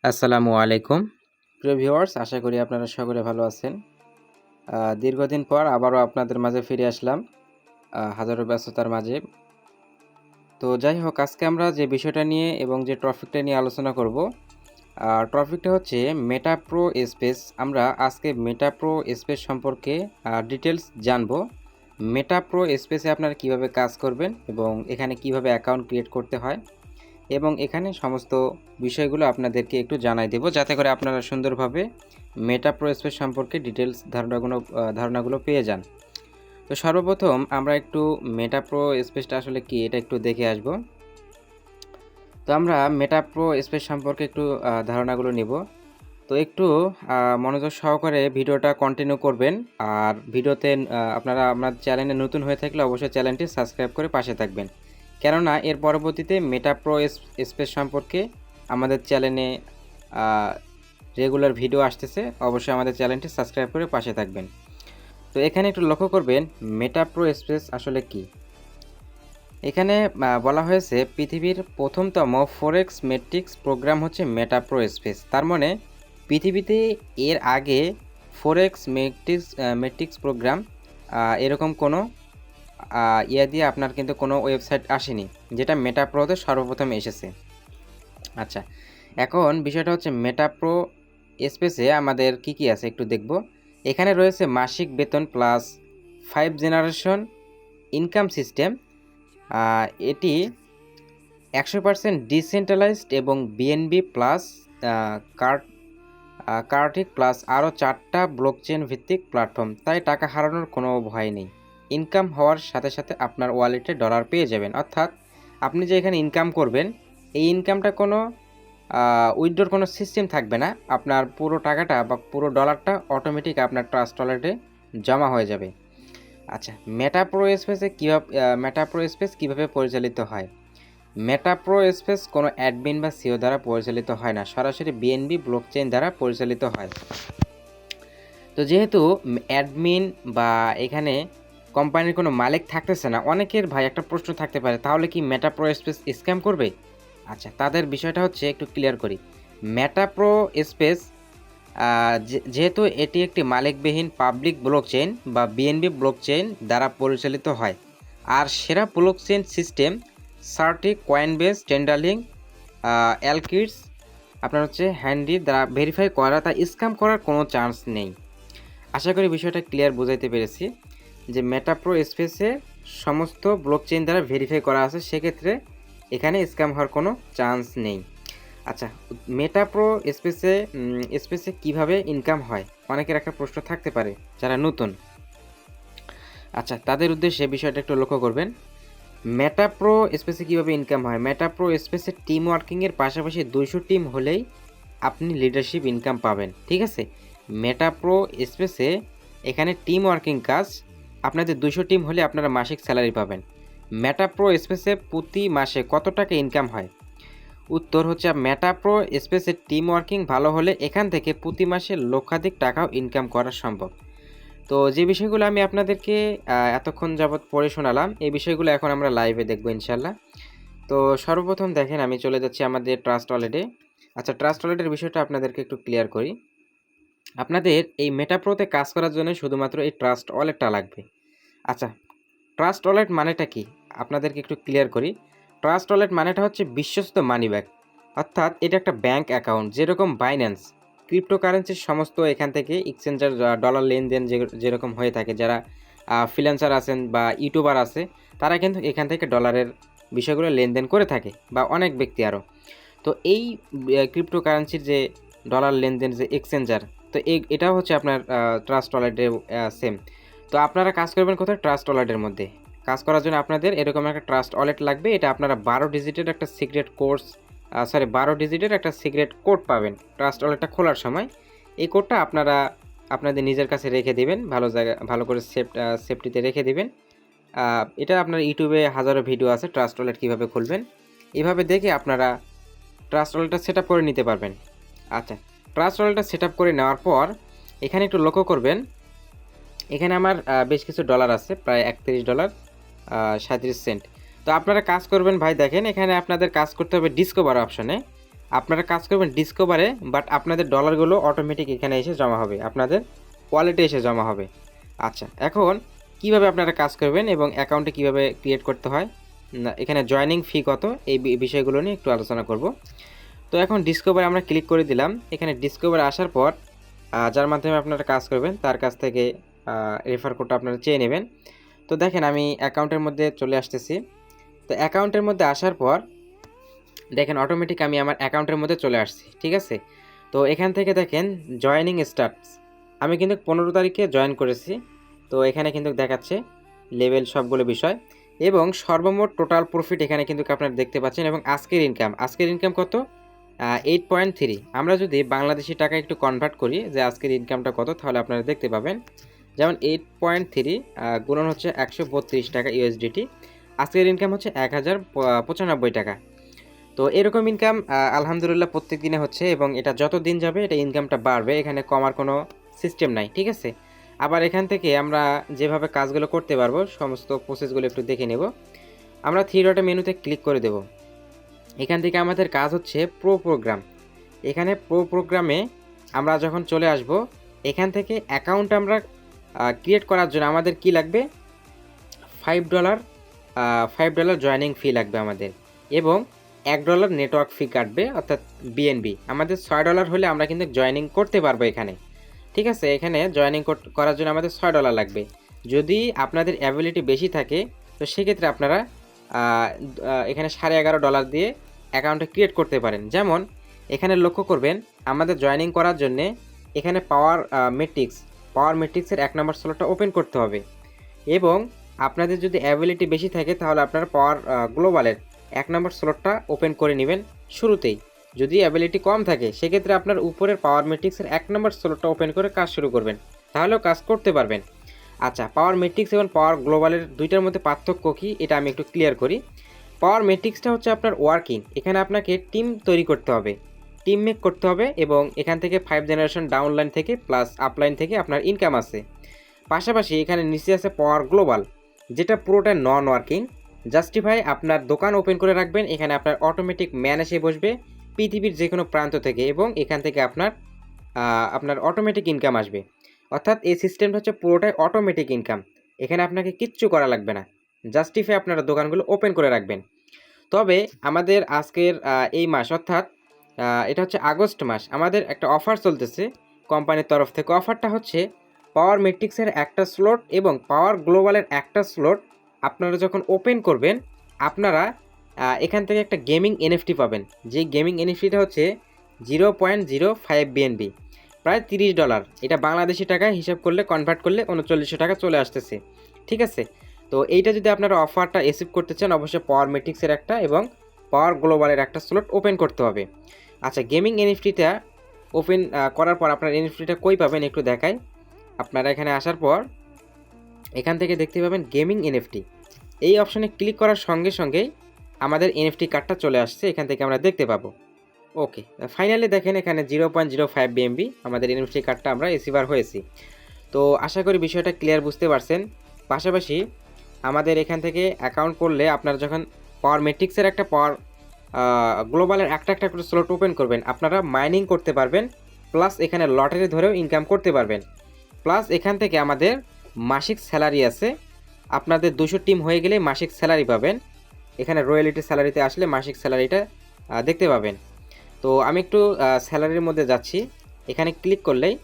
আসসালামু আলাইকুম প্রিয় ভিউয়ার্স, আশা করি আপনারা সকলে ভালো আছেন। দীর্ঘদিন পর আবারও আপনাদের মাঝে ফিরে আসলাম হাজারো ব্যস্ততার মাঝে। তো যাই হোক, আজকে আমরা যে বিষয়টা নিয়ে এবং যে টপিকটা নিয়ে আলোচনা করব, টপিকটা হচ্ছে মেটা প্রো স্পেস। আমরা আজকে মেটা প্রো স্পেস সম্পর্কে ডিটেলস জানবো। মেটা প্রো স্পেসে আপনারা কিভাবে কাজ করবেন এবং এখানে কিভাবে অ্যাকাউন্ট ক্রিয়েট করতে হয় এবং এখানে সমস্ত বিষয়গুলো আপনাদেরকে একটু জানাই দেব, যাতে করে আপনারা সুন্দরভাবে মেটা প্রো স্পেস সম্পর্কে ডিটেলস ধারণাগুলো পেয়ে যান। তো সর্বপ্রথম আমরা একটু মেটা প্রো স্পেসটা আসলে কি এটা একটু দেখে আসব। তো আমরা মেটা প্রো স্পেস সম্পর্কে একটু ধারণাগুলো নিব। তো একটু মনোযোগ সহকারে ভিডিওটা কন্টিনিউ করবেন। আর ভিডিওতে আপনারা আমার চ্যানেলে নতুন হয়ে থাকলে অবশ্যই চ্যানেলটি সাবস্ক্রাইব করে পাশে থাকবেন, কেননা এর পরবর্তীতে মেটা প্রো স্পেস সম্পর্কে আমাদের চ্যানেলে রেগুলার ভিডিও আসতেছে। অবশ্যই আমাদের চ্যানেলটি সাবস্ক্রাইব করে পাশে থাকবেন। তো এখানে একটু লক্ষ্য করবেন মেটা প্রো স্পেস আসলে কি। এখানে বলা হয়েছে পৃথিবীর প্রথমতম ফরেক্স মেট্রিক্স প্রোগ্রাম হচ্ছে মেটা প্রো স্পেস। তার মানে পৃথিবীতে এর আগে ফরেক্স মেট্রিক্স প্রোগ্রাম এরকম কোনো ইয়ে দিয়ে আপনার কিন্তু কোনো ওয়েবসাইট আসেনি, যেটা মেটা প্রোতে সর্বপ্রথম এসেছে। আচ্ছা, এখন বিষয়টা হচ্ছে মেটা প্রো স্পেসে আমাদের কি কি আছে একটু দেখব। এখানে রয়েছে মাসিক বেতন প্লাস 5 জেনারেশন ইনকাম সিস্টেম। এটি 100% ডিসেন্ট্রালাইজড এবং বিএনবি প্লাস কার্টিক প্লাস আরও 4টা ব্লকচেন ভিত্তিক প্ল্যাটফর্ম, তাই টাকা হারানোর কোনো ভয় নেই। ইনকাম হওয়ার সাথে সাথে আপনার ওয়ালেটে ডলার পেয়ে যাবেন, অর্থাৎ আপনি যে এখানে ইনকাম করবেন এই ইনকামটা কোনো উইথড্রর কোনো সিস্টেম থাকবে না। আপনার পুরো টাকাটা বা পুরো ডলারটা অটোমেটিক আপনার ট্রাস্ট ওয়ালেটে জমা হয়ে যাবে। আচ্ছা, মেটা প্রো স্পেস কীভাবে পরিচালিত হয়। মেটা প্রো স্পেস কোনো অ্যাডমিন বা সিও দ্বারা পরিচালিত হয় না, সরাসরি বিএনবি ব্লকচেইন দ্বারা পরিচালিত হয়। তো যেহেতু অ্যাডমিন বা এখানে কোম্পানির কোনো মালিক থাকতেছে না, অনেকের ভাই একটা প্রশ্ন থাকতে পারে, তাহলে কি মেটা প্রো স্পেস স্ক্যাম করবে? আচ্ছা, তাদের বিষয়টা হচ্ছে একটু ক্লিয়ার করি। মেটা প্রো স্পেস যেহেতু এটি একটি মালিকবিহীন পাবলিক ব্লকচেইন বা বিএনবি ব্লকচেইন দ্বারা পরিচালিত হয়, আর সেরা ব্লকচেইন সিস্টেম সার্টি, কয়েনবেস, টেন্ডারলিংক, অ্যালকিডস আপনার হচ্ছে হ্যান্ডি দ্বারা ভেরিফাই করা, তাই স্ক্যাম করার কোনো চান্স নেই। আশা করি বিষয়টা ক্লিয়ার বোঝাইতে পেরেছি যে মেটা প্রো স্পেসে সমস্ত ব্লকচেইন দ্বারা ভেরিফাই করা আছে, সেক্ষেত্রে এখানে স্ক্যাম হওয়ার কোনো চান্স নেই। আচ্ছা, মেটা প্রো স্পেসে কিভাবে ইনকাম হয়, অনেকের একটা প্রশ্ন থাকতে পারে যারা নতুন। আচ্ছা, তাদের উদ্দেশ্যে বিষয়টা একটু লক্ষ্য করবেন। মেটা প্রো স্পেসে কীভাবে ইনকাম হয়। মেটা প্রো স্পেসে টিম ওয়ার্কিংয়ের পাশাপাশি 200 টিম হলেই আপনি লিডারশিপ ইনকাম পাবেন, ঠিক আছে। মেটা প্রো স্পেসে এখানে টিম ওয়ার্কিং কাজ, আপনাদের 200 টিম হলে আপনারা মাসিক স্যালারি পাবেন। মেটা প্রো স্পেসে প্রতি মাসে কত টাকা ইনকাম হয়। উত্তর হচ্ছে মেটা প্রো স্পেসে টিম ওয়ার্কিং ভালো হলে এখান থেকে প্রতি মাসে লক্ষাধিক টাকাও ইনকাম করা সম্ভব। তো যে বিষয়গুলো আমি আপনাদেরকে এতক্ষণ যাবৎ পড়ে শোনালাম, এই বিষয়গুলো এখন আমরা লাইভে দেখব ইনশাল্লাহ। তো সর্বপ্রথম দেখেন, আমি চলে যাচ্ছি আমাদের ট্রাস্ট ওয়ালেটে। আচ্ছা, ট্রাস্ট ওয়ালেটের বিষয়টা আপনাদেরকে একটু ক্লিয়ার করি। আপনাদের এই মেটা প্রোতে কাজ করার জন্য শুধুমাত্র এই ট্রাস্ট ওয়ালেটটা লাগবে। আচ্ছা, ট্রাস্ট ওয়ালেট মানেটা কি আপনাদেরকে একটু ক্লিয়ার করি। ট্রাস্ট ওয়ালেট মানেটা হচ্ছে বিশ্বস্ত মানি ব্যাগ, অর্থাৎ এটা একটা ব্যাংক অ্যাকাউন্ট, যেরকম বাইন্যান্স ক্রিপ্টোকারেন্সির সমস্ত এখান থেকে এক্সচেঞ্জার ডলার লেনদেন যেরকম হয়ে থাকে, যারা ফ্রিল্যান্সার আছেন বা ইউটিউবার আছে, তারা কিন্তু এখান থেকে ডলারের বিষয়গুলো লেনদেন করে থাকে, বা অনেক ব্যক্তি আরও। তো এই ক্রিপ্টোকারেন্সির যে ডলার লেনদেন যে এক্সচেঞ্জার, তো এটাও হচ্ছে আপনার ট্রাস্ট ওয়ালেটে সেম। তো আপনারা কাজ করবেন কোথায়, ট্রাস্ট ওয়ালেটের মধ্যে। কাজ করার জন্য আপনাদের এরকম একটা ট্রাস্ট ওয়ালেট লাগবে। এটা আপনারা 12 ডিজিটের একটা সিক্রেট 12 ডিজিটের একটা সিক্রেট কোড পাবেন ট্রাস্ট ওয়ালেটটা খোলার সময়। এই কোডটা আপনারা আপনাদের নিজের কাছে রেখে দেবেন, ভালো করে সেফটিতে রেখে দেবেন। এটা আপনার ইউটিউবে হাজারো ভিডিও আছে ট্রাস্ট ওয়ালেট কীভাবে খুলবেন, এভাবে দেখে আপনারা ট্রাস্ট ওয়ালেটটা সেট আপ করে নিতে পারবেন। আচ্ছা, ট্রাস্ট ওয়ালেটটা সেট আপ করে নেওয়ার পর এখানে একটু লক্ষ্য করবেন, এখানে আমার বেশ কিছু ডলার আছে, প্রায় $31 37 সেন্ট। তো আপনারা কাজ করবেন ভাই, দেখেন এখানে আপনাদের কাজ করতে হবে ডিসকভার অপশনে। আপনারা কাজ করবেন ডিসকভারে, বাট আপনাদের ডলারগুলো অটোমেটিক এখানে এসে জমা হবে, আপনাদের ওয়ালেটে এসে জমা হবে। আচ্ছা, এখন কিভাবে আপনারা কাজ করবেন এবং অ্যাকাউন্টে কিভাবে ক্রিয়েট করতে হয়, এখানে জয়েনিং ফি কত, এই বিষয়গুলো নিয়ে একটু আলোচনা করব। তো এখন ডিসকভারে আমরা ক্লিক করে দিলাম। এখানে ডিসকভারে আসার পর যার মাধ্যমে আপনারা কাজ করবেন তার কাছ থেকে রেফার কোডটা আপনারা চেয়ে নেবেন। তো দেখেন আমি অ্যাকাউন্টের মধ্যে চলে আসতেছি। তো অ্যাকাউন্টের মধ্যে আসার পর দেখেন অটোমেটিক আমি আমার অ্যাকাউন্টের মধ্যে চলে আসছি, ঠিক আছে। তো এখান থেকে দেখেন জয়েনিং স্টার্টস, আমি কিন্তু 15 তারিখে জয়েন করেছি। তো এখানে কিন্তু দেখাচ্ছে লেভেল সবগুলো বিষয় এবং সর্বমোট টোটাল প্রফিট এখানে কিন্তু আপনারা দেখতে পাচ্ছেন। এবং আজকের ইনকাম কত, 8.3। আমরা যদি বাংলাদেশি টাকা একটু কনভার্ট করি যে আজকের ইনকামটা কত, তাহলে আপনারা দেখতে পাবেন যেমন 8.3 গুণন হচ্ছে 132 টাকা ইউএসডিটি, আজকের ইনকাম হচ্ছে 1095 টাকা। তো এরকম ইনকাম আলহামদুলিল্লাহ প্রত্যেক দিনে হচ্ছে এবং এটা যত দিন যাবে এটা ইনকামটা বাড়বে, এখানে কমার কোনো সিস্টেম নাই, ঠিক আছে। আবার এখান থেকে আমরা যেভাবে কাজগুলো করতে পারবো সমস্ত প্রসেসগুলো একটু দেখে নেব। আমরা থ্রি ডট মেনুতে ক্লিক করে দেব। এখান থেকে আমাদের কাজ হচ্ছে প্রো প্রোগ্রাম। এখানে প্রো প্রোগ্রামে আমরা যখন চলে আসব, এখান থেকে অ্যাকাউন্ট আমরা ক্রিয়েট করার জন্য আমাদের কি লাগবে, $5 জয়েনিং ফি লাগবে আমাদের, এবং $1 নেটওয়ার্ক ফি কাটবে, অর্থাৎ বিএনবি। আমাদের $6 হলে আমরা কিন্তু জয়েনিং করতে পারবো এখানে, ঠিক আছে। এখানে জয়েনিং করার জন্য আমাদের $6 লাগবে। যদি আপনাদের অ্যাবিলিটি বেশি থাকে তো সেক্ষেত্রে আপনারা এখানে $11.5 দিয়ে অ্যাকাউন্টে ক্রিয়েট করতে পারেন। যেমন এখানে লক্ষ্য করবেন আমাদের জয়েনিং করার জন্যে এখানে পাওয়ার মেট্রিক্সের 1 নম্বর স্লটটা ওপেন করতে হবে, এবং আপনাদের যদি অ্যাবিলিটি বেশি থাকে তাহলে আপনারা পাওয়ার গ্লোবালের 1 নম্বর স্লটটা ওপেন করে নেবেন শুরুতেই। যদি অ্যাবিলিটি কম থাকে সেক্ষেত্রে আপনার উপরের পাওয়ার মেট্রিক্সের 1 নম্বর স্লটটা ওপেন করে কাজ শুরু করবেন, তাহলেও কাজ করতে পারবেন। আচ্ছা, পাওয়ার মেট্রিক্স এবং পাওয়ার গ্লোবালের দুইটার মধ্যে পার্থক্য কী এটা আমি একটু ক্লিয়ার করি। পাওয়ার মেট্রিক্সটা হচ্ছে আপনার ওয়ার্কিং, এখানে আপনাকে টিম তৈরি করতে হবে, টিম মেক করতে হবে, এবং এখান থেকে 5 জেনারেশন ডাউনলাইন থেকে প্লাস আপলাইন থেকে আপনার ইনকাম আছে। পাশাপাশি এখানে নিচে আছে পাওয়ার গ্লোবাল, যেটা পুরোটা নন ওয়ার্কিং। জাস্টিফাই আপনার দোকান ওপেন করে রাখবেন, এখানে আপনার অটোমেটিক ম্যান এসে বসবে পৃথিবীর যে কোনো প্রান্ত থেকে, এবং এখান থেকে আপনার অটোমেটিক ইনকাম আসবে। অর্থাৎ এই সিস্টেমটা হচ্ছে পুরোটাই অটোমেটিক ইনকাম, এখানে আপনাকে কিচ্ছু করা লাগবে না, জাস্টিফাই আপনারা দোকানগুলো ওপেন করে রাখবেন। তবে আমাদের আজকের এই মাস, অর্থাৎ এটা হচ্ছে আগস্ট মাস, আমাদের একটা অফার চলতেছে কোম্পানির তরফ থেকে। অফারটা হচ্ছে পাওয়ার মেট্রিক্সের একটা স্লট এবং পাওয়ার গ্লোবালের একটা স্লট আপনারা যখন ওপেন করবেন, আপনারা এখান থেকে একটা গেমিং এনএফটি পাবেন। যে গেমিং এনএফটিটা হচ্ছে 0.05 বিএনবি, প্রায় $30। এটা বাংলাদেশি টাকায় হিসাব করলে কনভার্ট করলে 3900 টাকা চলে আসতেছে, ঠিক আছে। তো এইটা যদি আপনারা অফারটা রিসিভ করতে চান অবশ্যই পাওয়ার মেট্রিক্সের একটা এবং পাওয়ার গ্লোবালের একটা স্লট ওপেন করতে হবে। আচ্ছা, গেমিং এনএফটিটা ওপেন করার পর আপনার এনএফটিটা কই পাবেন একটু দেখাই। আপনারা এখানে আসার পর এখান থেকে দেখতে পাবেন গেমিং এনএফটি, এই অপশনে ক্লিক করার সঙ্গে সঙ্গেই আমাদের এনএফটি কার্ডটা চলে আসছে, এখান থেকে আমরা দেখতে পাবো। ওকে, ফাইনালি দেখেন এখানে 0.05 বিএমবি আমাদের এনএফটি কার্ডটা আমরা রিসিভার হয়েছি। তো আশা করি বিষয়টা ক্লিয়ার বুঝতে পারছেন। পাশাপাশি আমাদের এখান থেকে অ্যাকাউন্ট করলে আপনারা যখন পাওয়ার মেট্রিক্সের একটা পাওয়ার গ্লোবালের একটা করে স্লট ওপেন করবেন, আপনারা মাইনিং করতে পারবেন, প্লাস এখানে লটারি ধরেও ইনকাম করতে পারবেন। প্লাস এখান থেকে আমাদের মাসিক স্যালারি আছে, আপনাদের 200 টিম হয়ে গেলে মাসিক স্যালারি পাবেন। এখানে রয়্যালিটি স্যালারিতে আসলে মাসিক স্যালারিটা দেখতে পাবেন। তো আমি একটু স্যালারির মধ্যে যাচ্ছি, এখানে ক্লিক করলেই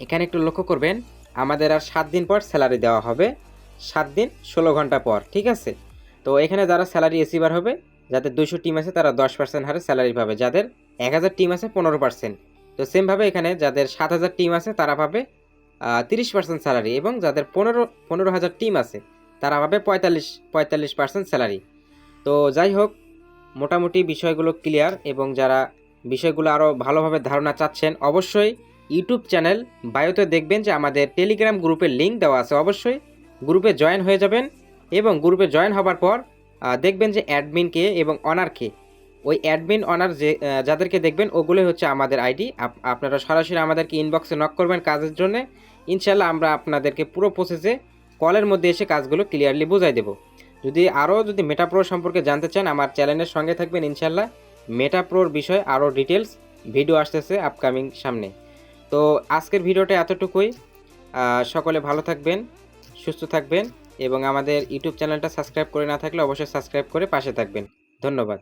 এখানে একটু লক্ষ্য করবেন আমাদের আর 7 দিন পর স্যালারি দেওয়া হবে, 7 দিন 16 ঘন্টা পর, ঠিক আছে। তো এখানে যারা স্যালারি রিসিভার হবে, যাদের 200 টিম আছে তারা 10% হারে স্যালারি পাবে, যাদের 1000 টিম আছে 15%। তো সেমভাবে এখানে যাদের 7000 টিম আছে তারা পাবে 30% স্যালারি, এবং যাদের 15,000 টিম আছে তারা পাবে 45% স্যালারি। তো যাই হোক, মোটামুটি বিষয়গুলো ক্লিয়ার, এবং যারা বিষয়গুলো আরও ভালোভাবে ধারণা চাচ্ছেন অবশ্যই ইউটিউব চ্যানেল বায়োতে দেখবেন যে আমাদের টেলিগ্রাম গ্রুপের লিঙ্ক দেওয়া আছে, অবশ্যই গ্রুপে জয়েন হয়ে যাবেন। এবং গ্রুপে জয়েন হবার পর দেখবেন যে অ্যাডমিনকে এবং অনারকে, ওই অ্যাডমিন অনার যাদেরকে দেখবেন ওগুলোই হচ্ছে আমাদের আইডি। আপনারা সরাসরি আমাদেরকে ইনবক্সে নক করবেন কাজের জন্য, ইনশাল্লাহ আমরা আপনাদেরকে পুরো প্রসেসে কলের মধ্যে এসে কাজগুলো ক্লিয়ারলি বোঝাই দেব। যদি মেটাপ্রো সম্পর্কে জানতে চান আমার চ্যানেলের সঙ্গে থাকবেন, ইনশাল্লাহ মেটা প্রোর বিষয়ে আরও ডিটেলস ভিডিও আসতেছে আপকামিং সামনে। তো আজকের ভিডিওটা এতটুকুই। সকলে ভালো থাকবেন, সুস্থ থাকবেন এবং আমাদের ইউটিউব চ্যানেলটা সাবস্ক্রাইব করে না থাকলে অবশ্যই সাবস্ক্রাইব করে পাশে থাকবেন। ধন্যবাদ।